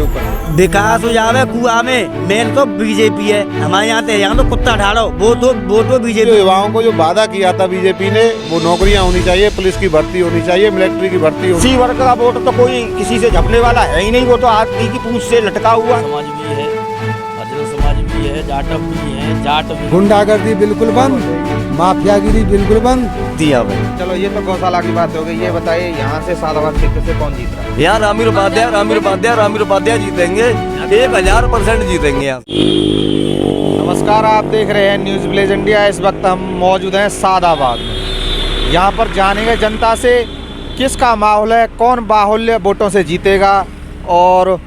ऊपर? विकास हो जावे कुआ में, मेन तो बीजेपी है हमारे यहाँ तो कुत्ता ढालो, वो तो बीजेपी। युवाओं को जो वादा किया था बीजेपी ने, वो नौकरियां होनी चाहिए, पुलिस की भर्ती होनी चाहिए, मिलिट्री की भर्ती होनी। इसी वर्ग का वोट तो कोई किसी से झपने वाला है ही नहीं, वो तो आदमी की पूंछ से लटका हुआ। समाज भी है, हजरत समाज भी है, जाटव भी है, जाट भी। गुंडागर्दी बिल्कुल बंद, माफियागिरी बिल्कुल बंद दिया भाई। चलो ये तो गौशाला की बात हो गई। ये बताइए यहाँ से सादाबाद क्षेत्र से कौन जीत रहा है? यहाँ रामीर उपाध्याय जीतेंगे, 1000% जीतेंगे यहाँ। नमस्कार, आप देख रहे हैं न्यूज़ विलेज इंडिया। इस वक्त हम मौजूद हैं सादाबाद में। यहाँ पर जानेंगे जनता से किसका माहौल है, कौन बाहुल्य वोटों से जीतेगा और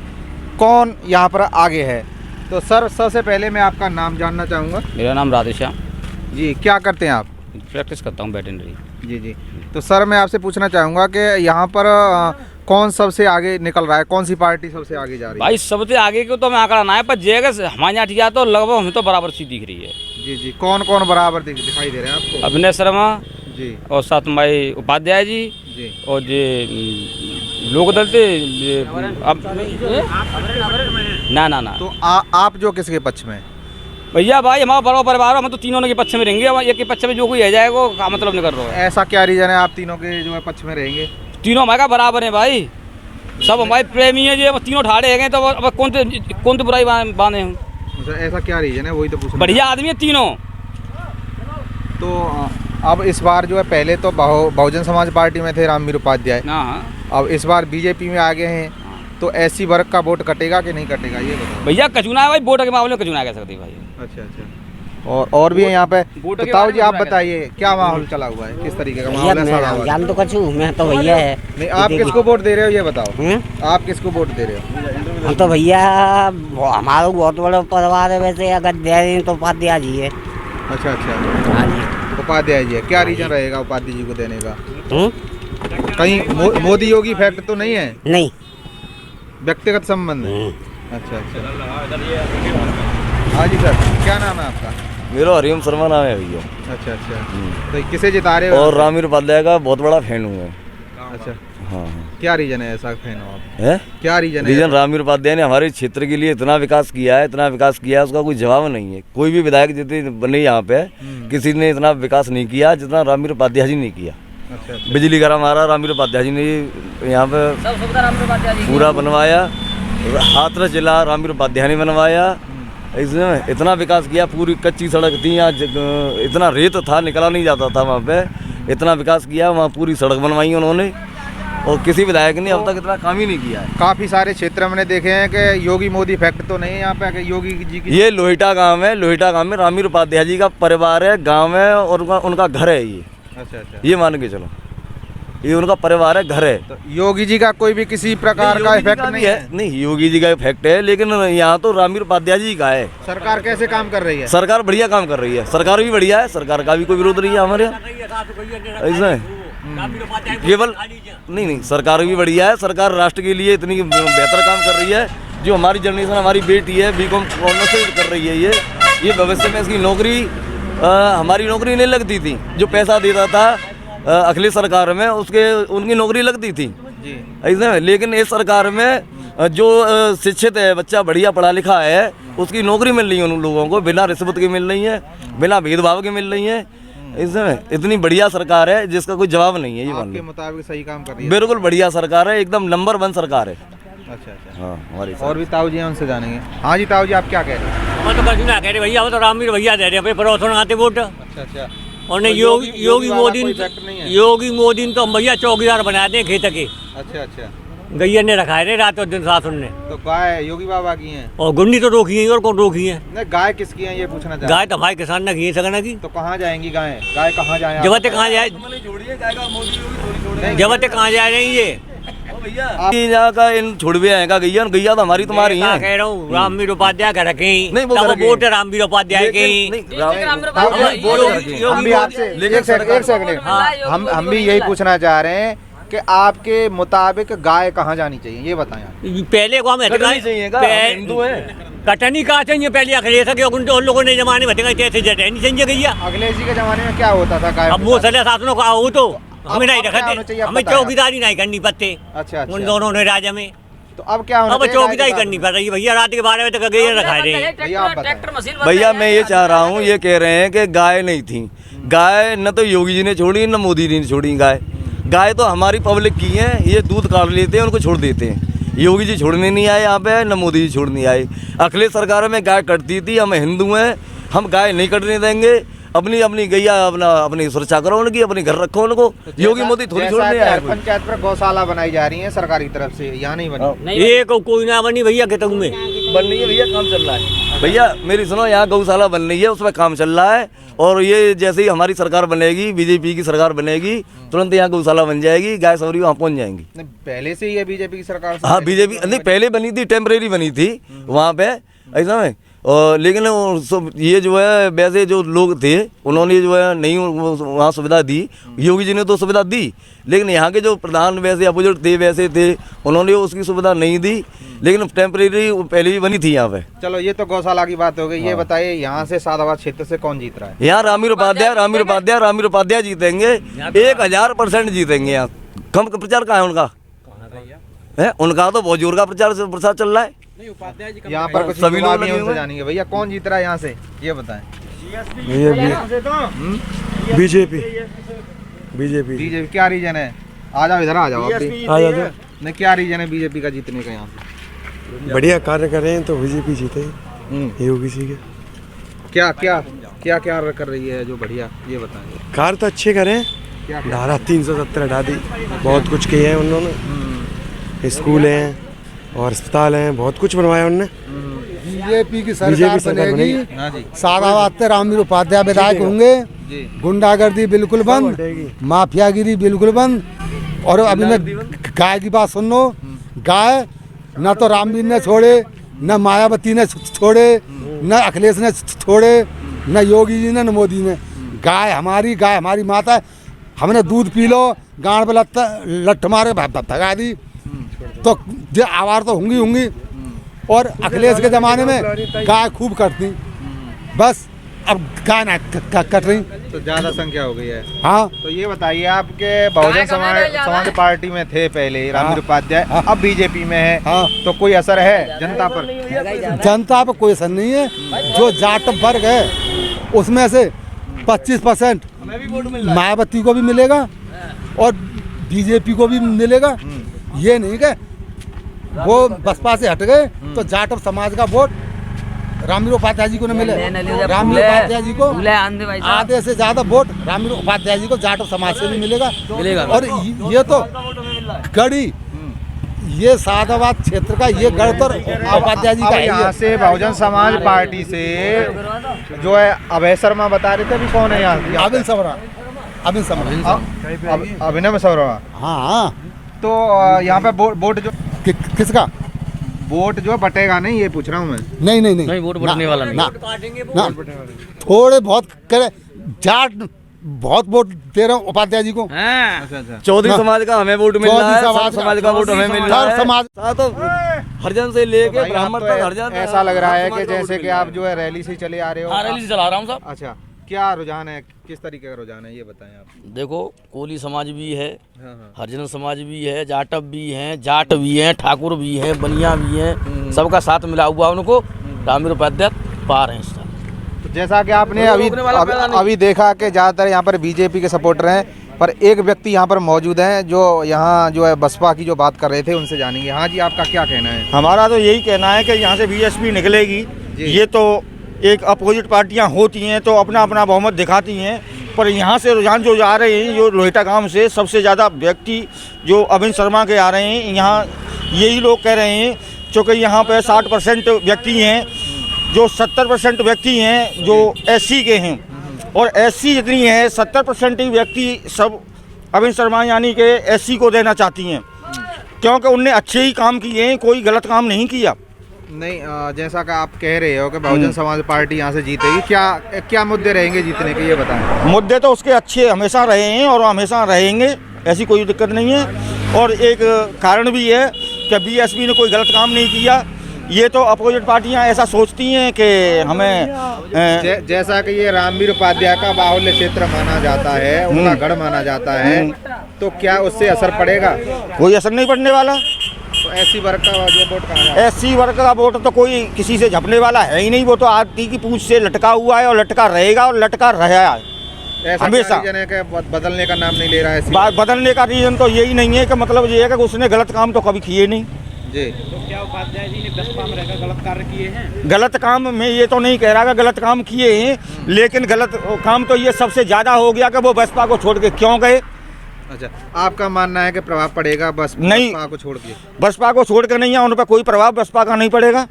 कौन यहाँ पर आगे है। तो सर, सबसे पहले मैं आपका नाम जानना चाहूँगा। मेरा नाम राधेश्याम जी, क्या करते हैं आप? प्रैक्टिस करता हूँ वेटरनरी। जी। तो सर, मैं आपसे पूछना चाहूँगा कि यहाँ पर कौन सबसे आगे निकल रहा है, कौन सी पार्टी सबसे आगे जा रही है? भाई सबसे आगे को तो मैं आंकड़ा ना है, पर जगह हमारे यहाँ ठिया तो लगभग हमें तो बराबर सी दिख रही है। जी। कौन कौन बराबर दिखाई दे रहे हैं आपको? अभिनय शर्मा जी और साथ भाई उपाध्याय जी और जे लोकदल थे अब ना। तो आप जो किसके पक्ष में? भैया भाई हमारा बड़ा परिवार, हम तो तीनों के पक्ष में रहेंगे। अब एक के पक्ष में जो कोई आ जाएगा का मतलब नहीं कर रहा है। ऐसा क्या रीजन है आप तीनों के जो है पक्ष में रहेंगे? तीनों हमारे का बराबर है भाई, सब हमारे प्रेमी है। जो तीनों ठाड़े हैं तो अब कौन तो बुराई बांधे हम। ऐसा क्या रीजन है, वही तो पूछना। बढ़िया आदमी है तीनों। तो अब इस बार जो है, पहले तो बहुजन समाज पार्टी में थे रामीर उपाध्याय, अब इस बार बीजेपी में आ गए हैं, तो ऐसी वर्ग का वोट कटेगा कि नहीं कटेगा, ये बताओ। भैया कचुना है भाई, वोट के मामले में कचुना कह सकते भाई। अच्छा। और भी है यहाँ पे। तो ताऊ जी आप बताइए क्या माहौल चला हुआ है, किस तरीके का माहौल है? जान तो कछु मैं तो भैया है। नहीं, आप किसको वोट दे रहे हो ये बताओ। आप किसको वोट दे रहे हो? हम तो भैया हमारा बहुत बड़ा परिवार है, वैसे अगर दे रहे तो उपाध्याय जी है। अच्छा। हाँ जी, उपाध्याय जी है। क्या रीजन रहेगा उपाध्याय जी को देने का? कहीं मोदी योगी इफेक्ट तो नहीं है? नहीं, व्यक्तिगत संबंध है। अच्छा। हाँ जी सर, क्या नाम है आपका? मेरा हरिओम शर्मा नाम है भैया। अच्छा। तो किसे जिता रहे हो? और रामीर उपाध्याय का बहुत बड़ा फैन हूँ मैं। अच्छा। हाँ। क्या रीजन है ऐसा फैन हो आप? है क्या रीजन है? रीजन रामीर उपाध्याय ने हमारे क्षेत्र के लिए इतना विकास किया है, उसका कोई जवाब नहीं है। कोई भी विधायक जितने बने यहाँ पे, किसी ने इतना विकास नहीं किया जितना रामीर उपाध्याय जी ने किया। अच्छा। बिजली घर हमारा रामीर उपाध्याय जी ने यहाँ पे पूरा बनवाया। हाथरस जिला रामीर उपाध्याय ने बनवाया। इसमें इतना विकास किया, पूरी कच्ची सड़क थी यहाँ, इतना रेत था निकला नहीं जाता था वहाँ पे। इतना विकास किया, वहाँ पूरी सड़क बनवाई उन्होंने, और किसी विधायक ने अब तक इतना काम ही नहीं किया है। काफी सारे क्षेत्र मैंने देखे हैं कि योगी मोदी इफेक्ट तो नहीं है यहाँ पे, योगी जी की। ये लोहिटा गांव में रामीर उपाध्याय जी का परिवार है, गांव है, और उनका घर है ये। अच्छा। ये मान के चलो, ये उनका परिवार है, घर है। तो योगी जी का कोई भी किसी प्रकार का इफेक्ट नहीं है? नहीं, योगी जी का इफेक्ट है, लेकिन यहाँ तो रामीर उपाध्याय जी का है। सरकार कैसे काम कर रही है? सरकार बढ़िया काम कर रही है, सरकार भी बढ़िया है, सरकार का भी कोई विरोध नहीं है हमारे यहाँ। ऐसा केवल नहीं, सरकार भी बढ़िया है। सरकार राष्ट्र के लिए इतनी बेहतर काम कर रही है। जो हमारी जनरेशन, हमारी बेटी है, बीकॉम ऑनर्स से कर रही है, ये भविष्य में इसकी नौकरी, हमारी नौकरी नहीं लगती थी। जो पैसा देता था अखिलेश सरकार में, उनकी नौकरी लगती थी ऐसे। लेकिन इस सरकार में जो शिक्षित है बच्चा, बढ़िया पढ़ा लिखा है, उसकी नौकरी मिल रही है उन लोगों को, बिना रिश्वत के मिल रही है, बिना भेदभाव के मिल रही है। इसमें इतनी बढ़िया सरकार है जिसका कोई जवाब नहीं है। ये आपके मुताबिक सही काम कर रही है? बिल्कुल बढ़िया सरकार है, एकदम नंबर 1 सरकार है। अच्छा। हाँ, हमारी। और भी ताऊ जी हैं, उनसे जानेंगे। हाँ जी ताऊ जी, आप क्या कह रहे हैं? हम तो कुछ ना कह रहे भैया, हम तो रामीर भैया दे रहे हैं, पड़ोसन आते वोट। अच्छा। और नहीं योगी मोदी तो हम भैया चौकीदार बनाते हैं खेत के। अच्छा। गैया ने रखा है रात और दिन साथ उनने। तो गाय योगी बाबा की हैं? और गुन्नी तो रोकी है, और कौन रोकी है? नहीं, गाय किसकी है ये पूछना चाहते। गाय तो भाई किसान ने की सगना की। तो कहाँ जाएंगी गाय कहाँ जाए? जबते कहाँ जाए, जबते कहाँ जा रही है यहाँ का इन छोड़वे आएगा गैया तो हमारी तुम्हारी है। कह रहा हूँ रामवीर उपाध्याय का रखे ही नहीं, वो वोट रामवीर उपाध्याय के ही। हम भी आपसे एक सेकंड हम भी यही पूछना चाह रहे हैं कि आपके मुताबिक गाय कहाँ जानी चाहिए, ये बताएं। पहले को हम हिंदू है, कटनी कहाँ चाहिए पहले अखिलेश के उन लोगों ने जमाने में नहीं चाहिए गैया। अखिलेश जी के जमाने में क्या होता था गाय? अब वो सले शासनों का हो तो हमें नहीं रखते, हमें चौकीदारी नहीं करनी पड़ते। अच्छा। उन दोनों ने राजा में तो अब क्या होना अब चाहिए? चौकीदारी करनी पड़ रही है भैया, रात के 12 बजे तक गए रखा रहे हैं। भैया आप बताएं। भैया मैं ये चाह रहा हूँ, ये कह रहे हैं कि गाय नहीं थी। गाय न तो योगी जी ने छोड़ी न मोदी जी ने छोड़ी गाय। गाय तो हमारी पब्लिक की है, ये दूध काट लेते हैं, उनको छोड़ देते हैं। योगी जी छोड़ने नहीं आए यहाँ पे, न मोदी जी छोड़ने आए। अखिलेश सरकार में गाय कटती थी, हम हिंदू हैं, हम गाय नहीं कटने देंगे। अपनी अपनी गैया अपनी सुरक्षा करो उनकी, अपनी घर रखो उनको। योगी मोदी थोड़ी छोड़ने आए। पंचायत पर गौशाला बनाई जा रही है सरकारी तरफ से, यहाँ नहीं बनी। ये कोई ना बनी भैया खेतों में बन रही है भैया, काम चल रहा है। भैया मेरी सुनो, यहाँ गौशाला बन रही है, उसमें काम चल रहा है। और ये जैसे ही हमारी सरकार बनेगी, बीजेपी की सरकार बनेगी, तुरंत यहाँ गौशाला बन जाएगी, गाय सवरी वहाँ पहुँच जाएंगी। नहीं, पहले से ही है बीजेपी की सरकार से। हाँ बीजेपी नहीं, पहले बनी थी, टेम्परेरी बनी थी वहाँ पे, ऐसा है। और लेकिन ये जो है वैसे जो लोग थे उन्होंने जो है नहीं वहाँ सुविधा दी। योगी जी ने तो सुविधा दी, लेकिन यहाँ के जो प्रधान वैसे अपोजिट थे वैसे थे, उन्होंने उसकी सुविधा नहीं दी। लेकिन टेम्परेरी पहले भी बनी थी यहाँ पे। चलो ये तो गौशाला की बात हो गई। ये बताइए यहाँ से सादाबाद क्षेत्र से कौन जीत रहा है? यहाँ रामीर उपाध्याय जीतेंगे, 1000% जीतेंगे। यहाँ कम प्रचार कहाँ है उनका? है उनका तो बहुत जोर का प्रचार चल रहा है। यहाँ पर कुछ सभी लोग हमसे जानेंगे। भैया कौन जीत रहा है यहाँ से, ये बताएं। बीजेपी बीजेपी क्या रीजन है? आ जाओ इधर, आ जाओ आप भी। आ जाओ। नहीं, क्या रीजन है बीजेपी का जीतने का यहाँ से? बढ़िया कार्य कर रहे हैं तो बीजेपी जीते योगी जी के। क्या क्या क्या क्या कर रही है जो बढ़िया, ये बताएं। कार्य तो अच्छे करें, क्या क्या? धारा 370 हटा दी, बहुत कुछ किए हैं उन्होंने। स्कूल हैं और अस्पताल हैं, बहुत कुछ बनवाया उन्होंने। बीजेपी की सरकार बनेगी। हाँ जी सादाबाद से रामीर उपाध्याय विधायक होंगे। जी। गुंडागर्दी बिल्कुल बंद, माफियागिरी बिल्कुल बंद। और अभी मैं गाय की बात सुन लो। गाय न तो रामवीर ने छोड़े, न मायावती ने छोड़े, न अखिलेश ने छोड़े, न योगी जी ने, न मोदी ने। गाय हमारी माता है। हमने दूध पी लो, गाड़ पे लठ मारे भगा दी, तो आवार तो होंगी। और अखिलेश के ज़माने में गाय खूब कटती, बस अब गाय ना कट रही, तो ज्यादा संख्या हो गई है। हाँ। तो ये बताइए, आपके बहुजन समाज पार्टी में थे पहले रामीर उपाध्याय, अब बीजेपी में है। हाँ। तो कोई असर है जनता पर? जनता पर कोई असर नहीं है। जो जाट वर्ग है उसमें से 25% मायावती को भी मिलेगा और बीजेपी को भी मिलेगा। ये नहीं कि वो बसपा से हट गए तो जाट समाज का वोट रामीर उपाध्याय जी को न मिले। रामीर उपाध्याय जी को आधे से ज्यादा वोट रामीर उपाध्याय जी को जाट समाज से भी मिलेगा। और ये तो गढ़ी, ये सादाबाद क्षेत्र का ये गढ़ तो उपाध्याय जी का है। यहाँ से बहुजन समाज पार्टी से जो है अभय शर्मा बता रहे थे, अभी कौन है यहाँ? अभिनव शर्मा। हाँ। तो यहाँ पे वोट जो किसका वोट जो बटेगा नहीं, ये पूछ रहा हूँ मैं। नहीं वोट बढ़ने वाला नहीं। ना थोड़े बहुत करे, जाट बहुत वोट दे रहा हूँ उपाध्याय जी को। अच्छा। चौधरी समाज का हमें वोट मिल रहा है, चौधरी समाज का वोट हमें मिल रहा है। समाज तो हरिजन से लेके भाई, ब्राह्मण आप तक तो हरिजन। ऐसा लग रहा है कि जैसे कि आप जो है रैली से चले आ रहे हो। रैली से चला रहा हूँ साहब। अच्छा, क्या रुझान है, किस तरीके का रुझान है, ये बताएं आप। देखो, कोली समाज भी है, हाँ। हरिजन समाज भी है, जाटव भी हैं, जाट भी हैं, ठाकुर भी हैं, बनिया भी हैं, सबका साथ मिला हुआ उनको रामीर उपाध्याय पार हैं इस साल। तो जैसा कि आपने अभी देखा कि ज़्यादातर यहाँ पर बीजेपी के सपोर्टर हैं, पर एक व्यक्ति यहाँ पर मौजूद हैं जो यहाँ जो है बसपा की जो बात कर रहे थे, उनसे जानेंगे। हाँ जी, आपका क्या कहना है? हमारा तो यही कहना है कि यहाँ से बीएसपी निकलेगी। ये तो एक अपोजिट पार्टियां होती हैं तो अपना अपना बहुमत दिखाती हैं, पर यहाँ से रुझान जो जा रहे हैं, जो लोहेटा गांव से सबसे ज़्यादा व्यक्ति जो अभिन शर्मा के आ रहे हैं, यहाँ यही लोग कह रहे हैं, क्योंकि यहाँ पे 60% व्यक्ति हैं, जो 70% व्यक्ति हैं जो एससी के हैं, और एससी जितनी है 70% ही व्यक्ति सब अभिन शर्मा यानी कि एससी को देना चाहती हैं, क्योंकि उनने अच्छे ही काम किए हैं, कोई गलत काम नहीं किया। नहीं, जैसा कि आप कह रहे हो कि बहुजन समाज पार्टी यहाँ से जीतेगी, क्या मुद्दे रहेंगे जीतने के, ये बताएं। मुद्दे तो उसके अच्छे हमेशा रहे हैं और हमेशा रहेंगे, ऐसी कोई दिक्कत नहीं है। और एक कारण भी है कि बीएसपी ने कोई गलत काम नहीं किया। ये तो अपोजिट पार्टियां ऐसा सोचती हैं कि हमें जैसा कि ये रामवीर उपाध्याय का बाहुल्य क्षेत्र माना जाता है, उनका गढ़ माना जाता है, तो क्या उससे असर पड़ेगा? कोई असर नहीं पड़ने वाला। तो एससी वर्ग का जो वोट कहाँ जाता है? एससी वर्ग का वोट तो कोई किसी से झपने वाला है ही नहीं, वो तो आदमी की पूंछ से लटका हुआ है और लटका रहेगा और लटका रहा है ऐसा हमेशा। क्या रीजन है कि बदलने का नाम नहीं ले रहा है? बदलने का रीजन तो यही नहीं है कि मतलब ये है कि उसने गलत काम तो कभी किए नहीं। जी, तो क्या उपाध्याय जी ने बसपा में रहकर गलत कार्य किए हैं? गलत काम मैं ये तो नहीं कह रहा कि गलत काम किए हैं, लेकिन गलत काम तो ये सबसे ज़्यादा हो गया कि वो बसपा को छोड़ के क्यों गए। अच्छा, आपका मानना है कि प्रभाव पड़ेगा बस नहीं। बसपा को छोड़ के? बसपा को छोड़ के नहीं है, उन पर कोई प्रभाव बसपा का नहीं पड़ेगा।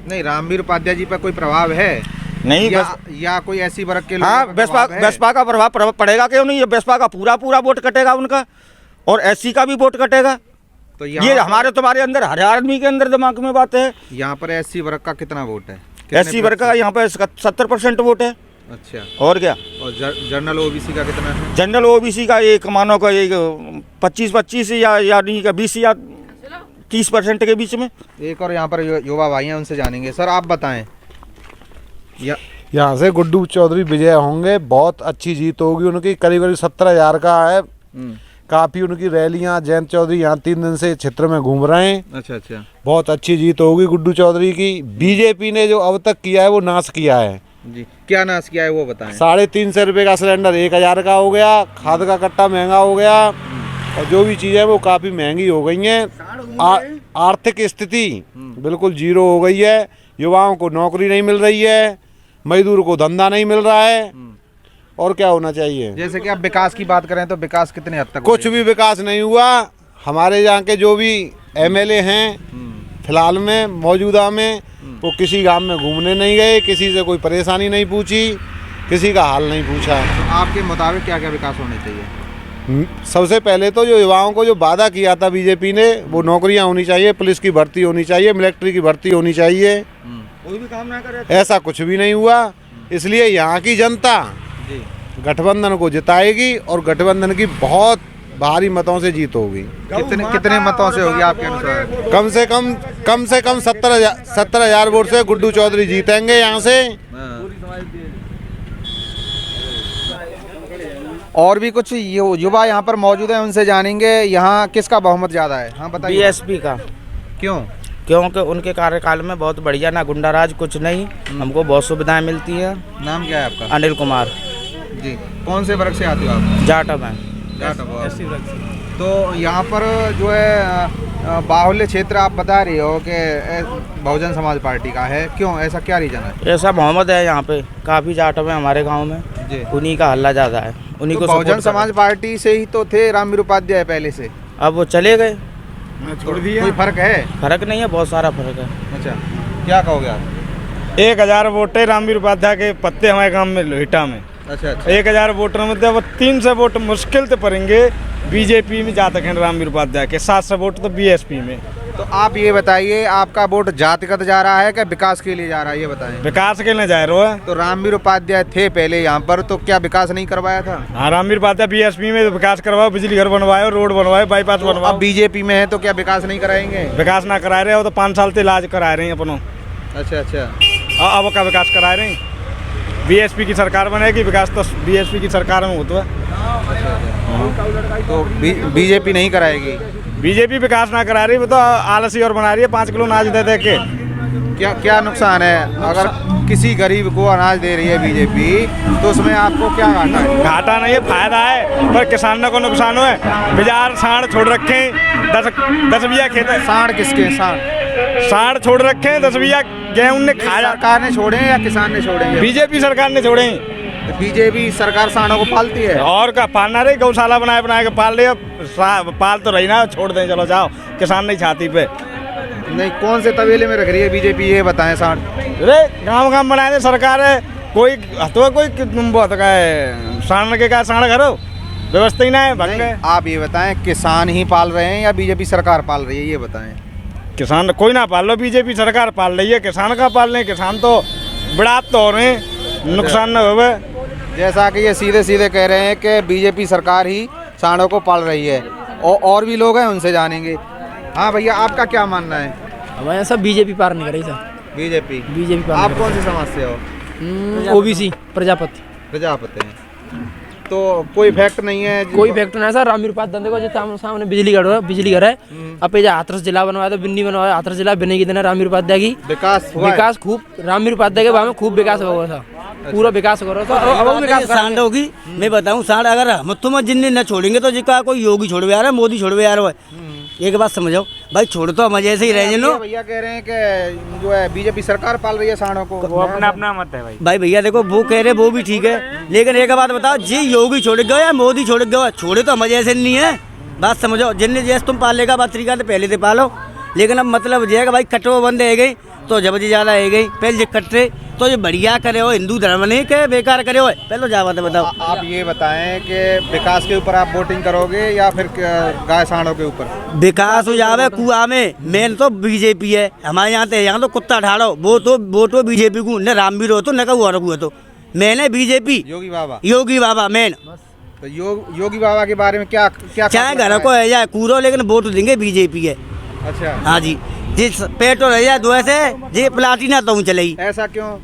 नहीं, रामवीर उपाध्याय जी पर कोई प्रभाव है नहीं या कोई ऐसी वर्ग के लोगों हाँ, पर प्रभाव है? बसपा का प्रभाव पड़ेगा क्यों नहीं। ये बसपा का पूरा वोट कटेगा उनका, और एससी का भी वोट कटेगा। तो ये हमारे तुम्हारे अंदर हर आदमी के अंदर दिमाग में बात है। यहाँ पर एससी वर्ग का कितना वोट है? एससी वर्ग का यहाँ पे 70% वोट है। अच्छा, और क्या? और जनरल ओबीसी का कितना है? जनरल ओबीसी का एक मानो का एक 25 या नहीं का 20 या 30% के बीच में। एक और यहाँ पर युवा भाई हैं, उनसे जानेंगे। सर आप बताएं। यहाँ से गुड्डू चौधरी विजय होंगे, बहुत अच्छी जीत होगी उनकी। करीब करीब 17,000 का है। काफ़ी उनकी रैलियाँ, जयंत चौधरी यहाँ 3 दिन से क्षेत्र में घूम रहे हैं। अच्छा अच्छा, बहुत अच्छी जीत होगी गुड्डू चौधरी की। बीजेपी ने जो अब तक किया है वो नाश किया है जी। क्या नाश किया है वो बताएं। 350 रुपये का सिलेंडर 1,000 का हो गया, खाद का कट्टा महंगा हो गया, और जो भी चीज़ें वो काफ़ी महंगी हो गई हैं। आर्थिक स्थिति बिल्कुल जीरो हो गई है। युवाओं को नौकरी नहीं मिल रही है, मजदूर को धंधा नहीं मिल रहा है। और क्या होना चाहिए? जैसे कि आप विकास की बात करें तो विकास कितने हद तक? कुछ भी विकास नहीं हुआ। हमारे यहाँ के जो भी एमएलए हैं फिलहाल में मौजूदा में, वो किसी गांव में घूमने नहीं गए, किसी से कोई परेशानी नहीं पूछी, किसी का हाल नहीं पूछा। तो आपके मुताबिक क्या क्या विकास होने चाहिए? सबसे पहले तो जो युवाओं को जो वादा किया था बीजेपी ने, वो नौकरियां होनी चाहिए, पुलिस की भर्ती होनी चाहिए, मिलिट्री की भर्ती होनी चाहिए। कोई भी काम ना करे। ऐसा कुछ भी नहीं हुआ। इसलिए यहाँ की जनता गठबंधन को जिताएगी और गठबंधन की बहुत भारी मतों से जीत होगी। कितने मतों से होगी आपके अनुसार? कम से कम 70,000 वोट से गुड्डू चौधरी जीतेंगे यहाँ से। और भी कुछ युवा यहाँ पर मौजूद हैं, उनसे जानेंगे यहाँ किसका बहुमत ज़्यादा है। हाँ बताइए। बीएसपी का। क्यों? क्योंकि उनके कार्यकाल में बहुत बढ़िया, ना गुंडाराज कुछ नहीं, हमको बहुत सुविधाएं मिलती हैं। नाम क्या है आपका? अनिल कुमार जी। कौन से वर्ग से आते हो आप? जाटव हैं। तो यहाँ पर जो है बाहुल्य क्षेत्र आप बता रही हो कि बहुजन समाज पार्टी का है, क्यों, ऐसा क्या रीजन है? ऐसा मोहम्मद है यहाँ पे, काफ़ी जाटव है हमारे गांव में जी। उन्हीं का हल्ला ज़्यादा है, उन्हीं तो को बहुजन समाज पार्टी से ही तो थे रामवीर उपाध्याय पहले से, अब वो चले गए। छोड़ दिया। कोई फर्क है? फर्क नहीं है, बहुत सारा फर्क है। अच्छा, क्या कहोगे आप? 1,000 वोट है रामवीर उपाध्याय के पत्ते हमारे गांव में लोहिटा में। अच्छा, 1,000 वोटरों में वो 300 वोट मुश्किल से पड़ेंगे बीजेपी में, जा तक हैं रामवीर उपाध्याय के। 700 वोट तो बीएसपी में। तो आप ये बताइए, आपका वोट जातिगत जा रहा है क्या विकास के लिए जा रहा है, ये बताएं। विकास के लिए जा रहा है। तो रामवीर उपाध्याय थे पहले यहाँ पर, तो क्या विकास नहीं करवाया था? हाँ, रामवीर उपाध्याय बीएसपी में विकास करवाओ, बिजली घर बनवाए, रोड बनवाए, बाईपास बनवाओ। अब बीजेपी में है तो क्या विकास नहीं कराएंगे? विकास ना करा रहे हो तो 5 साल से इलाज करा रहे हैं अपनों। अच्छा अच्छा, अब का विकास करा रहे हैं। बीएसपी की सरकार बनेगी, विकास तो बीएसपी की सरकार में होता है। तो बीजेपी नहीं कराएगी? बीजेपी विकास ना करा रही, वो तो आलसी और बना रही है। 5 किलो अनाज दे दे के क्या नुकसान है? अगर किसी गरीब को अनाज दे रही है बीजेपी, तो उसमें आपको क्या घाटा है? घाटा नहीं है, फायदा है, पर किसानों को नुकसान है। बाजार साढ़ छोड़ रखे, 10 बीघा खेत है। साढ़ किसके? साढ़ छोड़ रखे हैं, 10 बीघा गेहूं ने खाया। सरकार ने छोड़े हैं या किसान ने छोड़े हैं? बीजेपी सरकार ने छोड़े हैं। तो बीजेपी सरकार सांडों को पालती है? और का पालना रही, गौशाला बना के पाल रही है। पाल तो रही ना, छोड़ दें, चलो जाओ, किसान नहीं छाती पे। नहीं, कौन से तबेले में रख रही है बीजेपी, ये बताएं। सांड अरे गाँव बनाए थे सरकार है, कोई तो कोई बहुत का है, सांड के का सांड करो, व्यवस्था ही ना है, भंग है। आप ये बताएं, किसान ही पाल रहे हैं या बीजेपी सरकार पाल रही है, ये बताएं। किसान कोई ना पाल लो, बीजेपी सरकार पाल रही है। किसान का पाल रहे, किसान तो बिड़ात तो हो रहे हैं, नुकसान न हो। जैसा कि ये सीधे सीधे कह रहे हैं कि बीजेपी सरकार ही सांडों को पाल रही है, और भी लोग हैं, उनसे जानेंगे। हाँ भैया, आपका क्या मानना है? हमारे यहाँ सब बीजेपी पार नहीं कर रही सर। बीजेपी पार। आप कौन से समाज से हो? ओबीसी प्रजापति। प्रजापति हैं। तो कोई इफेक्ट नहीं है? कोई फैक्टर नहीं है सर। रामवीर उपाध्याय देखो जो सामने बिजली घर है। अब ये हाथरस जिला बनवाया तो बिन्नी बनवाया, हाथरस जिला बनने की देना रामवीर उपाध्याय की विकास खूब रामवीर उपाध्याय के बारे में खूब विकास होगा था, पूरा विकास हो रहा था। अब विकास सांड होगी। मैं बताऊं सांड अगर हम तुम जिन्हें न छोड़ेंगे तो जिसका कोई योगी छोड़वे आ रहा है, मोदी छोड़वे आ रहा है। एक बात समझो भाई, छोड़ तो मजे से ही रह लो। भैया कह रहे हैं कि जो है बीजेपी सरकार पाल रही है सांडों को। वो अपना अपना मत है भाई। भाई भैया देखो वो कह रहे वो भी ठीक है, लेकिन एक बात बताओ, जी योगी छोड़ गए या मोदी छोड़ गए, छोड़े तो मजे से नहीं है। बात समझो, जिन्हें जैसे तुम पालेगा बात तरीका तो पहले से पालो, लेकिन अब मतलब जो है भाई कटो बंद है गई तो जब जी ज्यादा है गई पहले जे कटरे तो ये बढ़िया करे हो, हिंदू धर्म नहीं के बेकार करे हो। पहले जा बात बताओ। आप ये बताएं कि विकास के ऊपर आप वोटिंग करोगे या फिर गाय सांडों के ऊपर? विकास हो जावे कुआ में, मेन तो बीजेपी है हमारे यहाँ तो कुत्ता ठाड़ो वो तो बीजेपी को न रामवीर हो तो न कहू और हुआ तो मेन है बीजेपी। योगी बाबा मेन। तो योगी बाबा के बारे में क्या चाहे घर को है जाए कूरो, लेकिन वोट देंगे बीजेपी है। अच्छा हाँ जी, जिस पेट्रोल है जाए दो ऐसे जी प्लाटिना तो चलेगी। ऐसा क्यों?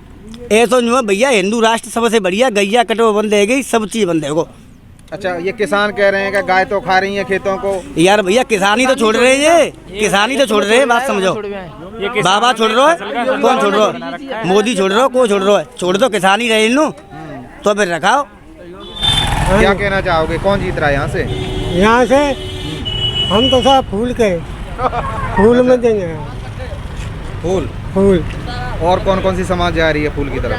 ऐसा नहीं है भैया, हिंदू राष्ट्र सबसे बढ़िया, गैया कटो बंद है गई, सब चीज बंद है को। अच्छा, ये किसान कह रहे हैं कि गाय तो खा रही है खेतों को। यार भैया किसानी तो छोड़ रहे हैं, किसानी तो छोड़ रहे हैं, बात समझो। बाबा छोड़ रहा है, कौन छोड़ रहा है? मोदी छोड़ रहा है, कौन छोड़ रहा है? छोड़ दो किसानी रहे लो तो फिर रखाओ। क्या कहना चाहोगे, कौन जीत रहा है यहाँ से? यहाँ से हम तो सब फूल में देंगे। फूल और कौन कौन सी समाज जा रही है फूल की तरफ?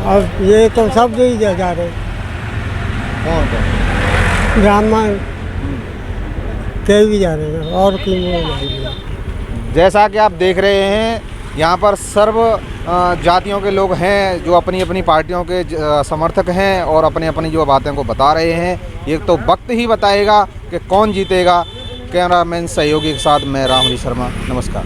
अब ये तो सब ही जा रहे। कौन ब्राह्मण के भी जा रहे हैं और की। जैसा कि आप देख रहे हैं यहाँ पर सर्व जातियों के लोग हैं जो अपनी अपनी पार्टियों के समर्थक हैं और अपनी अपनी जो बातें को बता रहे हैं। ये तो वक्त ही बताएगा कि कौन जीतेगा। कैमरामैन सहयोगी के साथ मैं रामहरी शर्मा, नमस्कार।